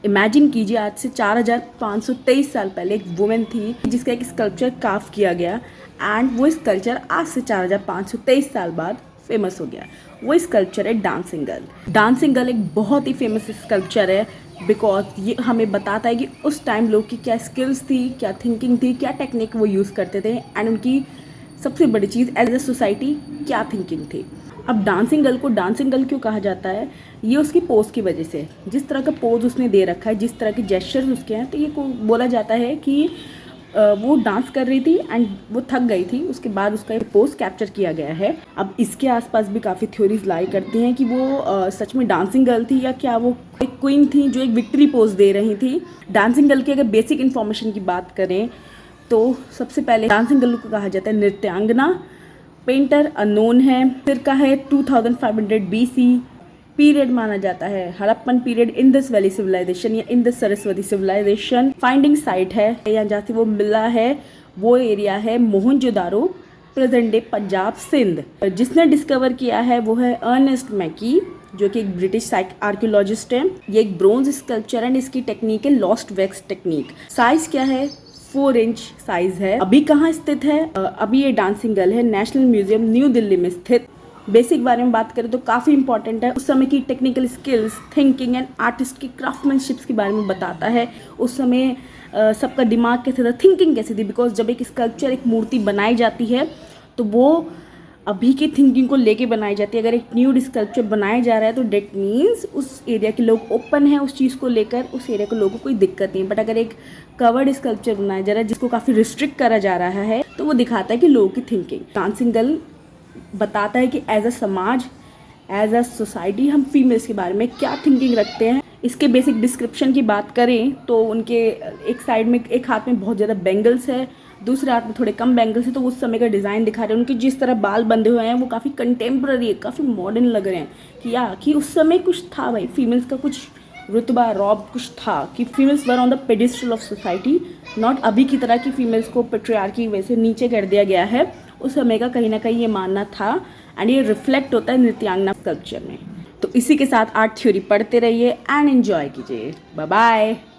Imagine कीजिए आज से 4523 साल पहले एक वुमेन थी जिसका एक स्कल्पचर काफ किया गया एंड वो स्कल्पचर आज से 4523 साल बाद फेमस हो गया। वो स्कल्पचर है डांसिंग गर्ल। डांसिंग गर्ल एक बहुत ही फेमस स्कल्पचर है बिकॉज ये हमें बताता है कि उस टाइम लोग की क्या स्किल्स थी, क्या थिंकिंग थी, क्या टेक्निक वो यूज़ करते थे एंड उनकी सबसे बड़ी चीज़ एज ए सोसाइटी क्या थिंकिंग थी। अब डांसिंग गर्ल को डांसिंग गर्ल क्यों कहा जाता है? ये उसकी पोज की वजह से, जिस तरह का पोज उसने दे रखा है, जिस तरह के जेस्चर्स उसके हैं, तो ये को बोला जाता है कि वो डांस कर रही थी एंड वो थक गई थी, उसके बाद उसका एक पोज कैप्चर किया गया है। अब इसके आसपास भी काफ़ी थ्योरीज लाई करती हैं कि वो सच में डांसिंग गर्ल थी या क्या वो एक क्वीन थी जो एक विक्ट्री पोज दे रही थी। डांसिंग गर्ल की अगर बेसिक इन्फॉर्मेशन की बात करें तो सबसे पहले डांसिंग गर्ल को कहा जाता है नृत्यांगना। पेंटर अननोन है। फिरका है 2500 BC। पीरियड माना जाता है Harappan period, Indus valley civilisation या Indus Saraswati civilisation. Finding site है यहाँ जहाँ से वो मिला है वो एरिया है मोहनजोदारो, प्रेजेंट डे पंजाब सिंध। जिसने डिस्कवर किया है वो है अर्नेस्ट मैकी जो कि एक ब्रिटिश आर्कियोलॉजिस्ट है। ये एक ब्रोंज स्कल्पचर है, इसकी टेक्निक है लॉस्ट वैक्स टेक्निक। साइज क्या है? 4 इंच साइज है। अभी कहाँ स्थित है? अभी ये डांसिंग गर्ल है नेशनल म्यूजियम न्यू दिल्ली में स्थित। बेसिक बारे में बात करें तो काफ़ी इंपॉर्टेंट है। उस समय की technical skills, thinking and artist की क्राफ्टमैनशिप्स के बारे में बताता है। उस समय सबका दिमाग कैसे था, थिंकिंग कैसी थी, बिकॉज जब एक स्कल्पचर, एक मूर्ति बनाई जाती है तो वो अभी की थिंकिंग को लेके बनाई जाती है। अगर एक न्यू स्कल्पचर बनाया जा रहा है तो डेट मीन्स उस एरिया के लोग ओपन है उस चीज़ को लेकर, उस एरिया के लोगों को कोई दिक्कत नहीं है। बट अगर एक कवर्ड स्कल्पचर बनाया जा रहा है जिसको काफ़ी रिस्ट्रिक्ट करा जा रहा है तो वो दिखाता है कि लोगों की थिंकिंग। डांसिंग गर्ल बताता है कि एज अ समाज, एज अ सोसाइटी हम फीमेल्स के बारे में क्या थिंकिंग रखते हैं। इसके बेसिक डिस्क्रिप्शन की बात करें तो उनके एक साइड में, एक हाथ में बहुत ज़्यादा बैंगल्स है, दूसरे हाथ में थोड़े कम बैंगल्स है, तो उस समय का डिज़ाइन दिखा रहे हैं। उनके जिस तरह बाल बंधे हुए हैं वो काफ़ी कंटेम्प्ररी है, काफ़ी मॉडर्न लग रहे हैं कि उस समय कुछ था भाई, फीमेल्स का कुछ रुतबा रॉब कुछ था कि females were on the pedestal of society, not अभी की तरह की फीमेल्स को पेट्रियार्की की वजह से नीचे कर दिया गया है। उस समय का कहीं ना कहीं ये मानना था एंड ये रिफ्लेक्ट होता है नृत्यांगना कल्चर में। तो इसी के साथ आर्ट थ्योरी पढ़ते रहिए एंड एंजॉय कीजिए। Bye bye.